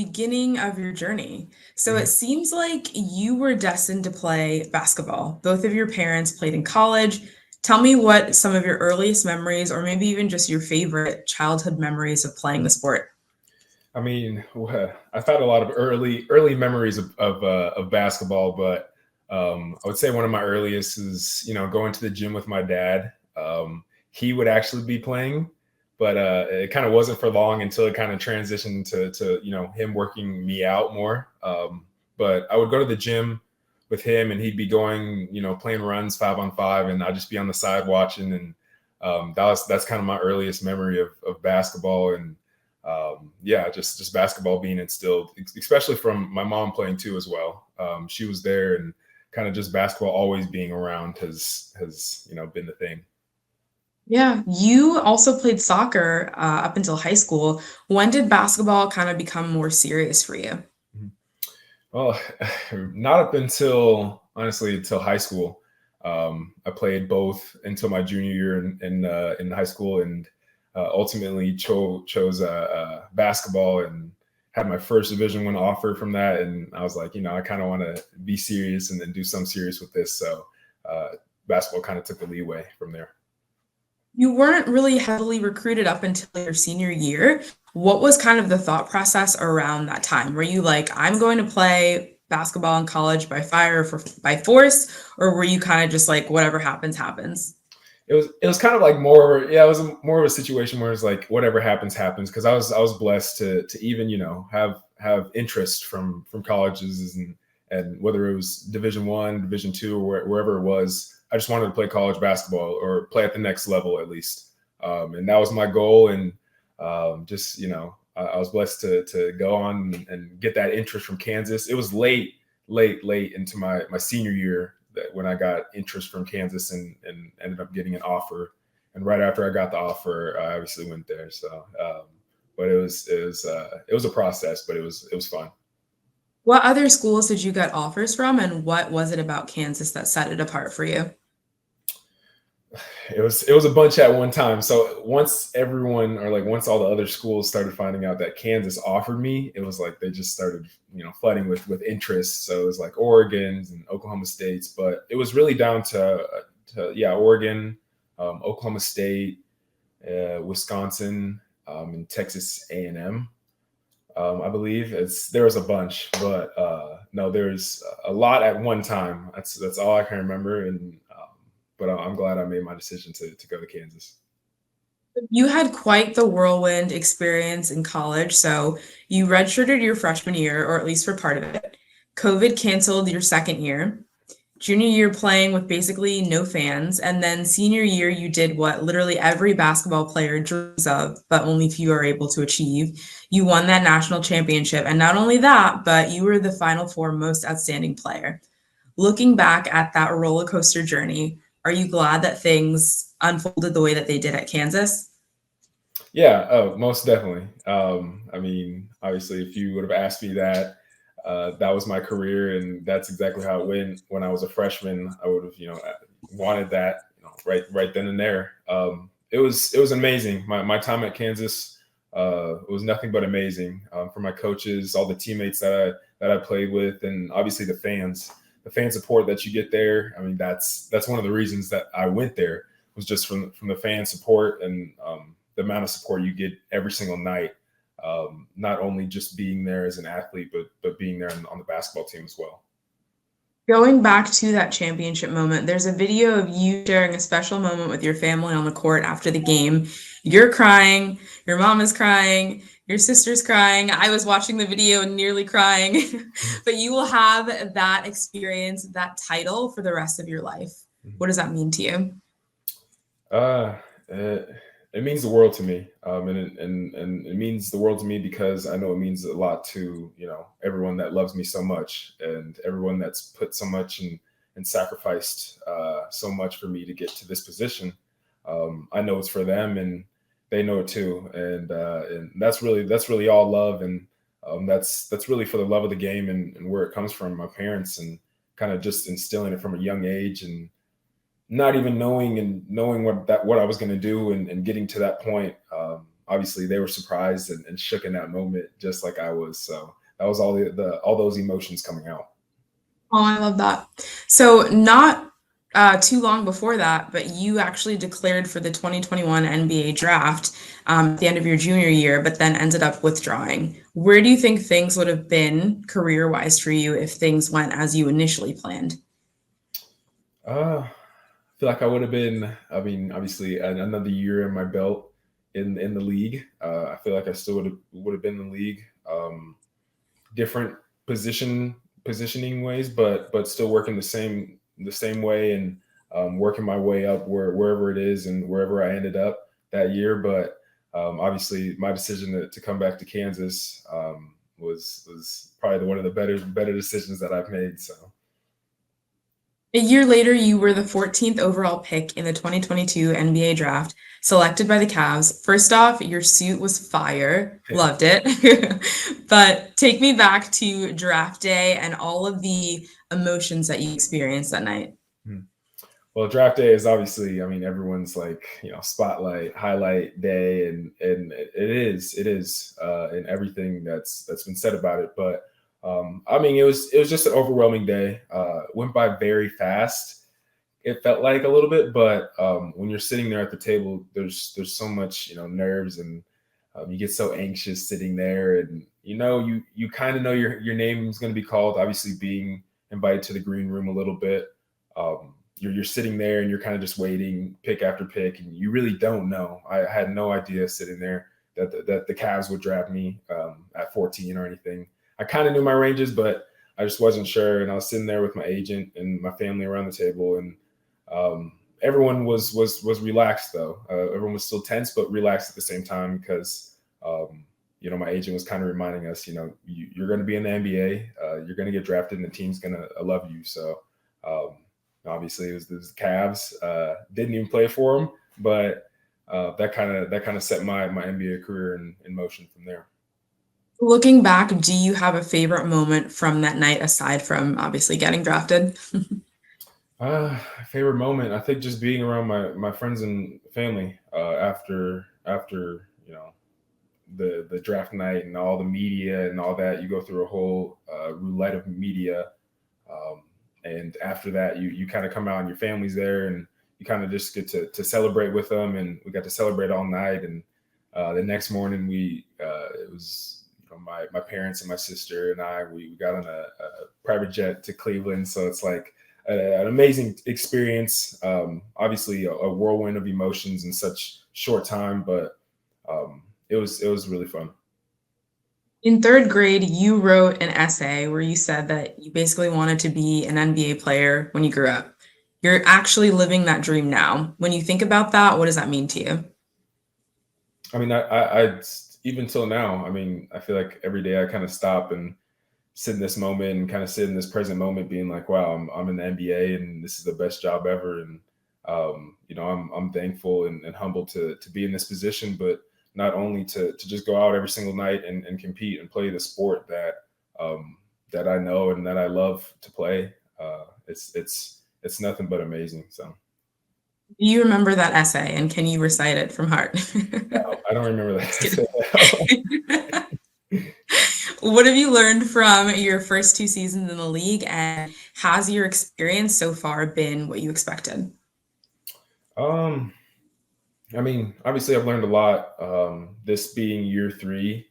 beginning of your journey. So it Mhm. seems like you were destined to play basketball. Both of your parents played in college. Tell me what some of your earliest memories, or maybe even just your favorite childhood memories of playing the sport. I mean, I've had a lot of early memories of basketball, but I would say one of my earliest is going to the gym with my dad. He would actually be playing, but it kind of wasn't for long until it kind of transitioned to him working me out more. But I would go to the gym with him, and he'd be going playing runs 5-on-5, and I'd just be on the side watching. And that's kind of my earliest memory of basketball. And yeah, just basketball being instilled, especially from my mom playing too as well. She was there, and kind of just basketball always being around has been the thing. Yeah, you also played soccer up until high school. When did basketball kind of become more serious for you? Mhm. Well, not up until honestly until high school. I played both until my junior year in high school, and ultimately chose basketball and had my first Division One offer from that. And I was like, I kind of want to be serious and then do some serious with this. So uh, basketball kind of took the leeway from there. You weren't really heavily recruited up until your senior year. What was kind of the thought process around that time? Were you like, I'm going to play basketball in college by fire or by force, or were you kind of just like, whatever happens, happens? It was kind of like more, yeah, it was more of a situation where it's like whatever happens happens, because I was blessed to even have interest from colleges, and whether it was Division 1, Division 2, or wherever it was. I just wanted to play college basketball or play at the next level at least. And that was my goal. And just I was blessed to go on and get that interest from Kansas. It was late into my senior year that when I got interest from Kansas, and ended up getting an offer. And right after I got the offer, I obviously went there. So, but it was a process, but it was fun. What other schools did you get offers from, and what was it about Kansas that set it apart for you? It was a bunch at one time. So once everyone, or like once all the other schools started finding out that Kansas offered me, it was like they just started flooding with interest. So it was like Oregon's and Oklahoma State's, but it was really down to yeah, Oregon, Oklahoma State, Wisconsin, and Texas A&M. I believe there was a bunch, but no, there's a lot at one time. That's all I can remember. And but I'm glad I made my decision to go to Kansas. You had quite the whirlwind experience in college. So you redshirted your freshman year, or at least for part of it. COVID canceled your second year. Junior year playing with basically no fans. And then senior year, you did what literally every basketball player dreams of, but only few are able to achieve. You won that national championship. And not only that, but you were the Final Four most outstanding player. Looking back at that roller coaster journey, are you glad that things unfolded the way that they did at Kansas? Yeah, oh, most definitely. I mean, obviously, if you would have asked me that, that was my career, and that's exactly how it went. When I was a freshman, I would have, wanted that, right then and there. It was amazing. My time at Kansas, was nothing but amazing. For my coaches, all the teammates that I played with, and obviously the fan support that you get there. I mean, that's one of the reasons that I went there, was just from the fan support, and the amount of support you get every single night. Not only just being there as an athlete, but being there on the basketball team as well. Going back to that championship moment, there's a video of you sharing a special moment with your family on the court after the game. You're crying, your mom is crying, your sister's crying. I was watching the video and nearly crying. But you will have that experience, that title for the rest of your life. What does that mean to you? Uh, it, it means the world to me, and it means the world to me because I know it means a lot to everyone that loves me so much, and everyone that's put so much and sacrificed so much for me to get to this position. I know it's for them, and they know it too, and that's really all love, and that's really for the love of the game, and where it comes from, my parents, and kind of just instilling it from a young age, and not even knowing what I was going to do, and getting to that point. obviously they were surprised and shook in that moment, just like I was. So that was all all those emotions coming out. Oh, I love that. So not too long before that, but you actually declared for the 2021 NBA draft at the end of your junior year, but then ended up withdrawing. Where do you think things would have been career-wise for you if things went as you initially planned? I feel like I would have been. I mean, obviously, another year in my belt in the league. I feel like I still would have been in the league. Different positioning ways, but still working the same way and working my way up wherever it is and wherever I ended up that year. But obviously, my decision to come back to Kansas was probably one of the better decisions that I've made. So. A year later, you were the 14th overall pick in the 2022 NBA draft, selected by the Cavs. First off, your suit was fire. Loved it. But take me back to draft day and all of the emotions that you experienced that night. Well, draft day is obviously, I mean, everyone's like, spotlight, highlight day, and it is, and everything that's been said about it. But I mean, it was just an overwhelming day. Went by very fast. It felt like a little bit, but when you're sitting there at the table, there's so much, nerves, and you get so anxious sitting there, and you kind of know your name is going to be called. Obviously, being invited to the green room a little bit. You're sitting there and you're kind of just waiting pick after pick, and you really don't know. I had no idea sitting there that the Cavs would draft me at 14 or anything. I kind of knew my ranges, but I just wasn't sure. And I was sitting there with my agent and my family around the table, and everyone was relaxed though. Everyone was still tense, but relaxed at the same time because my agent was kind of reminding us, you're going to be in the NBA, you're going to get drafted, and the team's going to love you. So. Obviously, it was the Cavs. Didn't even play for them, but that kind of set my NBA career in motion from there. Looking back, do you have a favorite moment from that night aside from obviously getting drafted? Favorite moment, I think just being around my friends and family after the draft night and all the media and all that. You go through a whole roulette of media. And after that, you kind of come out and your family's there, and you kind of just get to celebrate with them. And we got to celebrate all night. And the next morning, it was my parents and my sister and we got on a private jet to Cleveland. So it's like an amazing experience. Obviously, a whirlwind of emotions in such short time, but it was really fun. In third grade, you wrote an essay where you said that you basically wanted to be an NBA player when you grew up. You're actually living that dream now. When you think about that, what does that mean to you? I mean, I even till now, I mean, I feel like every day I kind of stop and sit in this moment and kind of sit in this present moment, being like, wow, I'm in the NBA and this is the best job ever. And, I'm thankful and humbled to be in this position, but not only to just go out every single night and compete and play the sport that I know and that I love to play. It's nothing but amazing. So. Do you remember that essay, and can you recite it from heart? No, I don't remember that. What have you learned from your first 2 seasons in the league, and has your experience so far been what you expected? I mean, obviously, I've learned a lot. This being year 3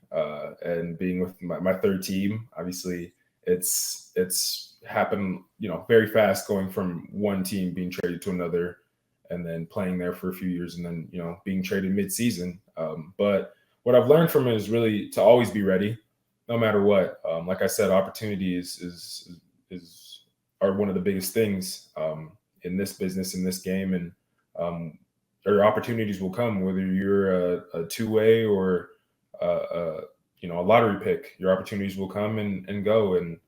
and being with my third team, obviously, it's happened, very fast, going from one team being traded to another, and then playing there for a few years, and then being traded mid-season. But what I've learned from it is really to always be ready, no matter what. Like I said, opportunity are one of the biggest things in this business, in this game, and or opportunities will come, whether you're a two-way or a lottery pick. Your opportunities will come and go, and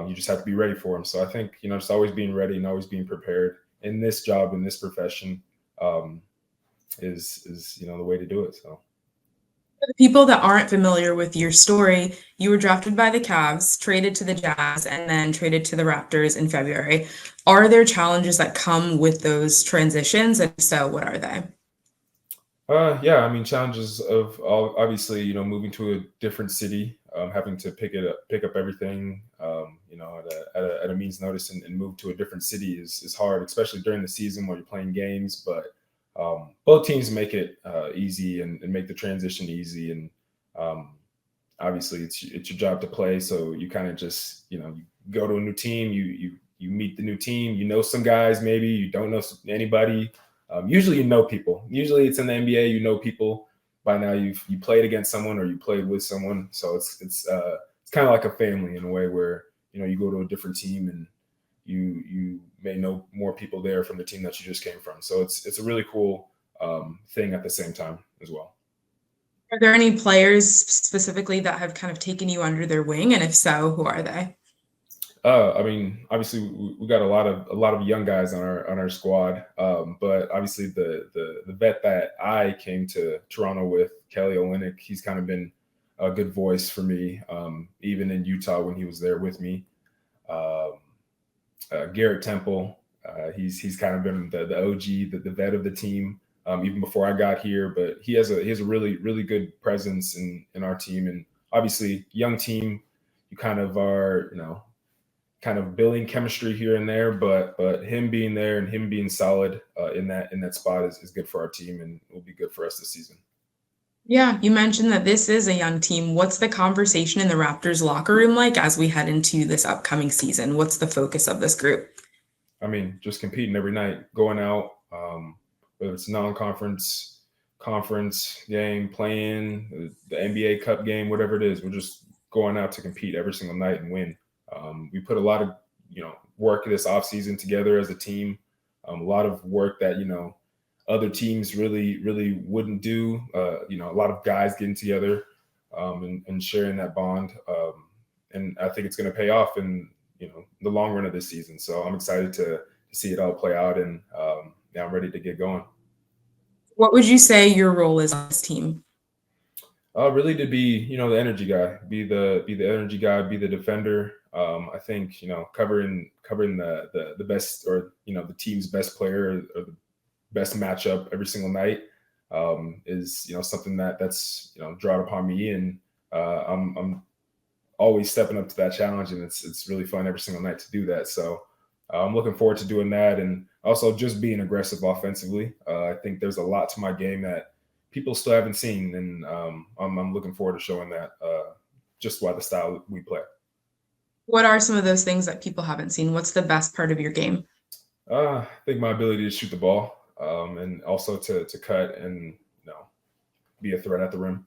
you just have to be ready for them. So I think just always being ready and always being prepared in this job, in this profession, is the way to do it. So. For the people that aren't familiar with your story, you were drafted by the Cavs, traded to the Jazz, and then traded to the Raptors in February. Are there challenges that come with those transitions? And so what are they? Yeah, I mean, challenges of obviously, moving to a different city, having to pick up everything, at a means notice and move to a different city is hard, especially during the season when you're playing games. But both teams make it easy and make the transition easy. And um, obviously, it's your job to play, so you kind of just, you go to a new team, you meet the new team, some guys, maybe you don't know anybody. Usually, people. Usually, it's in the NBA. You know people by now. You played against someone or you played with someone, so it's kind of like a family in a way where you go to a different team and you may know more people there from the team that you just came from. So it's a really cool thing at the same time as well. Are there any players specifically that have kind of taken you under their wing? And if so, who are they? I mean, obviously, we got a lot of young guys on our squad, but obviously the vet that I came to Toronto with, Kelly Olynyk, he's kind of been a good voice for me, even in Utah when he was there with me. Um, Garrett Temple, he's kind of been the OG, the vet of the team, even before I got here. But he has a really good presence in our team, and obviously, young team, you kind of are, kind of building chemistry here and there, but him being there and him being solid in that spot is good for our team and will be good for us this season. Yeah, you mentioned that this is a young team. What's the conversation in the Raptors locker room like as we head into this upcoming season? What's the focus of this group? I mean, just competing every night, going out, whether it's non-conference, conference game, playing the NBA Cup game, whatever it is, we're just going out to compete every single night and win. We put a lot of work this offseason together as a team, a lot of work that other teams really wouldn't do. A lot of guys getting together and sharing that bond, and I think it's going to pay off in the long run of this season. So I'm excited to see it all play out, and yeah, I'm ready to get going. What would you say your role is on this team? Really to be, the energy guy, be the energy guy, be the defender. I think covering the best, or the team's best player or the best matchup every single night is something that's drawn upon me, and I'm always stepping up to that challenge, and it's really fun every single night to do that. So I'm looking forward to doing that, and also just being aggressive offensively. I think there's a lot to my game that people still haven't seen, and I'm looking forward to showing that just by the style we play. What are some of those things that people haven't seen? What's the best part of your game? I think my ability to shoot the ball, and also to cut and be a threat at the rim.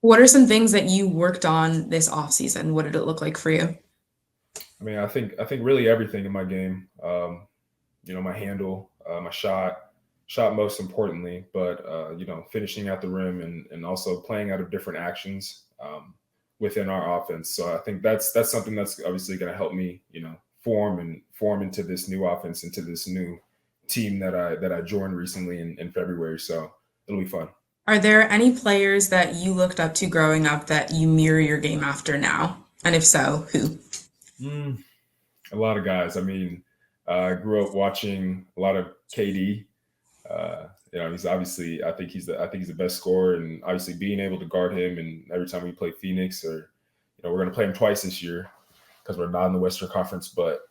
What are some things that you worked on this off season? What did it look like for you? I mean, I think really everything in my game. My handle, my shot most importantly, but finishing at the rim and also playing out of different actions within our offense. So I think that's something that's obviously going to help me, form into this new offense, into this new team that I joined recently in February. So it'll be fun. Are there any players that you looked up to growing up that you mirror your game after now? And if so, who? Mm, a lot of guys. I mean, I grew up watching a lot of KD. He's obviously. I think he's the best scorer, and obviously being able to guard him, and every time we play Phoenix, or we're going to play him twice this year because we're not in the Western Conference. But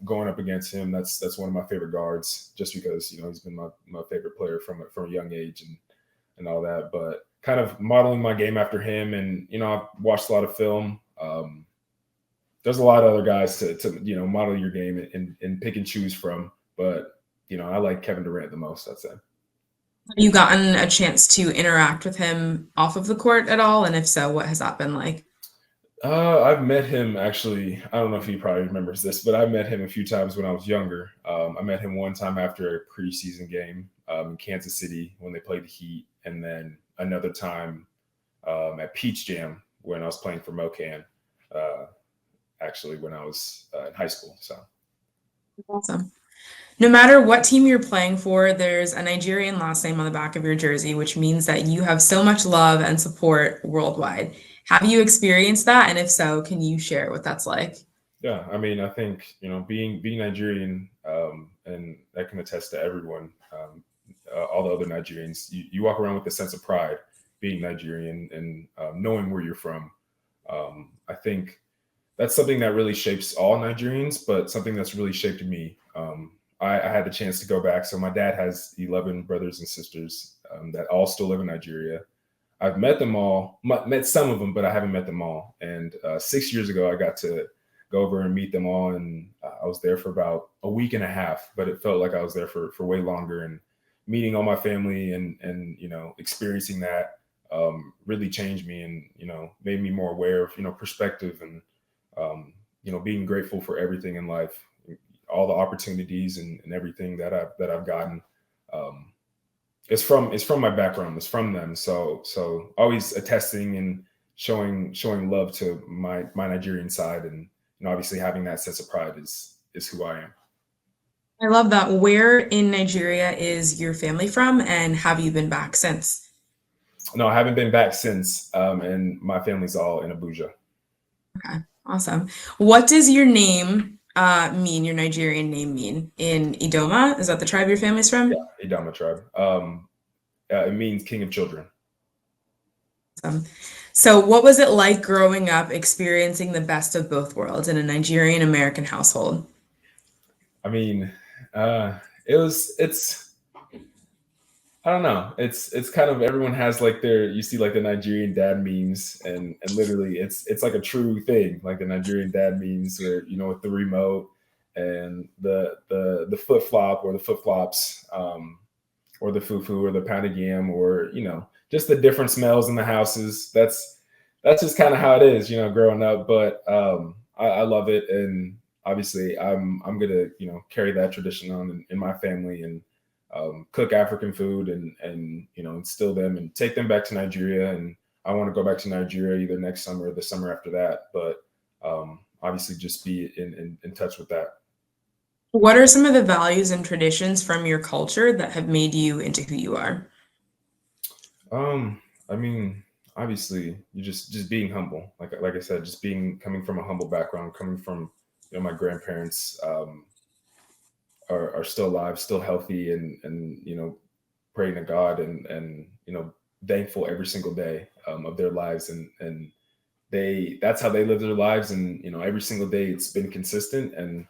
going up against him, that's one of my favorite guards, just because he's been my favorite player from a young age and all that. But kind of modeling my game after him, and I've watched a lot of film. There's a lot of other guys to model your game and pick and choose from, but I like Kevin Durant the most, I'd say. Have you gotten a chance to interact with him off of the court at all? And if so, what has that been like? I've met him actually. I don't know if he probably remembers this, but I met him a few times when I was younger. I met him one time after a preseason game in Kansas City when they played the Heat, and then another time at Peach Jam when I was playing for Mocan. Uh, actually, when I was in high school. So Awesome. No matter what team you're playing for, there's a Nigerian last name on the back of your jersey, which means that you have so much love and support worldwide. Have you experienced that? And if so, can you share what that's like? yeah, I mean, I think being Nigerian, and that can attest to everyone. all the other Nigerians. You walk around with a sense of pride being Nigerian and knowing where you're from. I think that's something that really shapes all Nigerians, but something that's really shaped me. I had the chance to go back. So my dad has 11 brothers and sisters that all still live in Nigeria. I've met them all, met some of them, but I haven't met them all. And 6 years ago, I got to go over and meet them all. And I was there for about a week and a half, but it felt like I was there for way longer. And meeting all my family and experiencing that really changed me and, made me more aware of, perspective and, being grateful for everything in life, all the opportunities and everything that I've gotten. It's from my background. It's from them. So always attesting and showing love to my Nigerian side, and obviously having that sense of pride is who I am. I love that. Where in Nigeria is your family from, and have you been back since? No, I haven't been back since, and my family's all in Abuja. Okay, awesome. What does your name mean, your Nigerian name mean in Idoma? Is that the tribe your family's from? Yeah, Idama tribe. It means king of children. So, what was it like growing up experiencing the best of both worlds in a Nigerian American household? I mean, it's I don't know. It's kind of, everyone has like you see like the Nigerian dad memes, and literally it's like a true thing, like the Nigerian dad memes where, with the remote and the flip flop or the flip flops, or the fufu or the pounded yam, or just the different smells in the houses. That's just kind of how it is, growing up. But I love it, and obviously I'm gonna carry that tradition on in my family, and cook African food and instill them and take them back to Nigeria. And I want to go back to Nigeria either next summer or the summer after that. But obviously just be in touch with that. What are some of the values and traditions from your culture that have made you into who you are? I mean, obviously you just being humble. Like I said, just coming from a humble background, coming from, my grandparents, are still alive, still healthy, and praying to God and thankful every single day of their lives, and that's how they live their lives, and every single day it's been consistent, and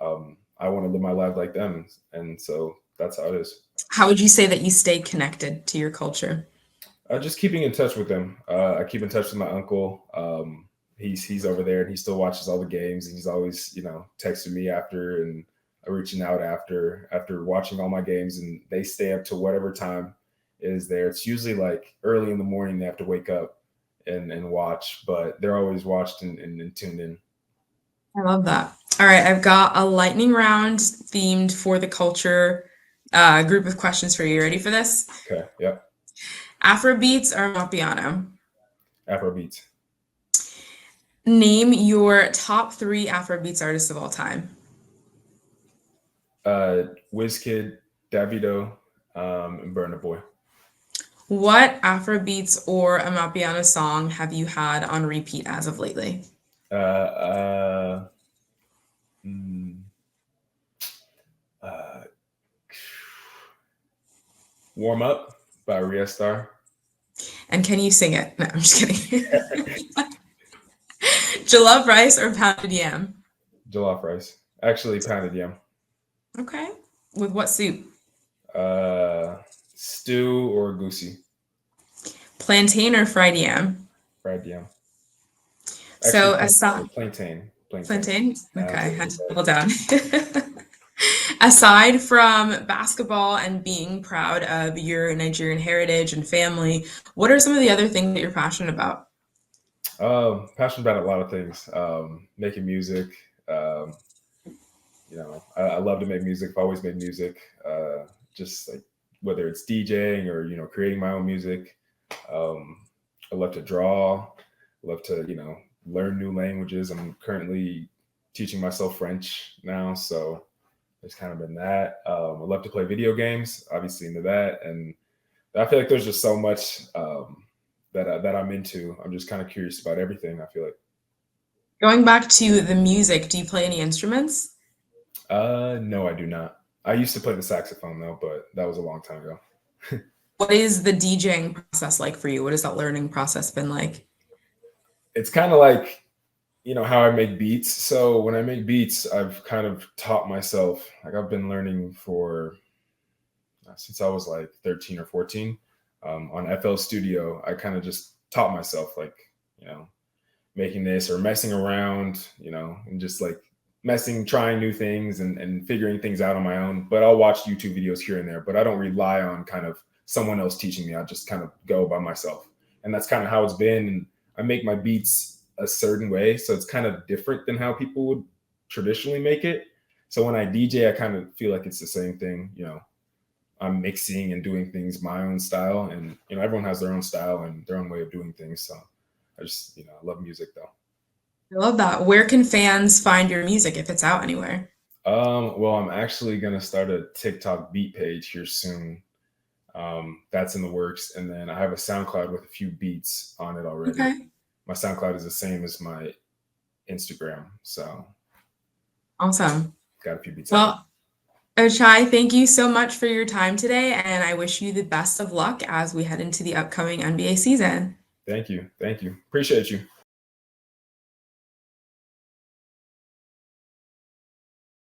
I want to live my life like them, and so that's how it is. How would you say that you stay connected to your culture? Just keeping in touch with them. I keep in touch with my uncle. He's over there, and he still watches all the games, and he's always texting me after and reaching out after watching all my games, and they stay up to whatever time is there. It's usually like early in the morning. They have to wake up and watch, but they're always watched and tuned in. I love that. All right, I've got a lightning round themed for the culture group of questions for you. Ready for this? Okay. Yep. Afrobeats or Mapiano? Afrobeats. Name your top 3 Afrobeats artists of all time. Wizkid, Davido, and Burna Boy. What Afrobeats or a Mapiano song have you had on repeat as of lately? Warm Up by Rhea Star. And can you sing it? No, I'm just kidding. Jollof rice or pounded yam? Jollof rice. Actually, pounded yam. Okay. With what soup? Stew or goosey. Plantain or fried yam? Fried yam. So Actually, plantain. Plantain? Okay, I had to double down. Aside from basketball and being proud of your Nigerian heritage and family, what are some of the other things that you're passionate about? Passionate about a lot of things. Making music. I love to make music. I've always made music. Just like whether it's DJing or creating my own music. I love to draw. I love to learn new languages. I'm currently teaching myself French now, so there's kind of been that. I love to play video games, obviously into that, and I feel like there's just so much that I'm into. I'm just kind of curious about everything, I feel like. Going back to the music, do you play any instruments? No, I do not. I used to play the saxophone though, but that was a long time ago. What is the DJing process like for you? What has that learning process been like? It's kind of like, how I make beats. So when I make beats, I've kind of taught myself, like I've been learning for since I was like 13 or 14 on FL Studio. I kind of just taught myself, like, you know, making this or messing around, and just like trying new things and figuring things out on my own. But I'll watch YouTube videos here and there, but I don't rely on kind of someone else teaching me. I just kind of go by myself. And that's kind of how it's been. And I make my beats a certain way. So it's kind of different than how people would traditionally make it. So when I DJ, I kind of feel like it's the same thing. I'm mixing and doing things my own style. And, everyone has their own style and their own way of doing things. So I just, I love music though. I love that. Where can fans find your music if it's out anywhere? Well, I'm actually gonna start a TikTok beat page here soon. That's in the works, and then I have a SoundCloud with a few beats on it already. Okay. My SoundCloud is the same as my Instagram, so Awesome. got a few beats. Well, Ochai, thank you so much for your time today, and I wish you the best of luck as we head into the upcoming NBA season. Thank you, appreciate you.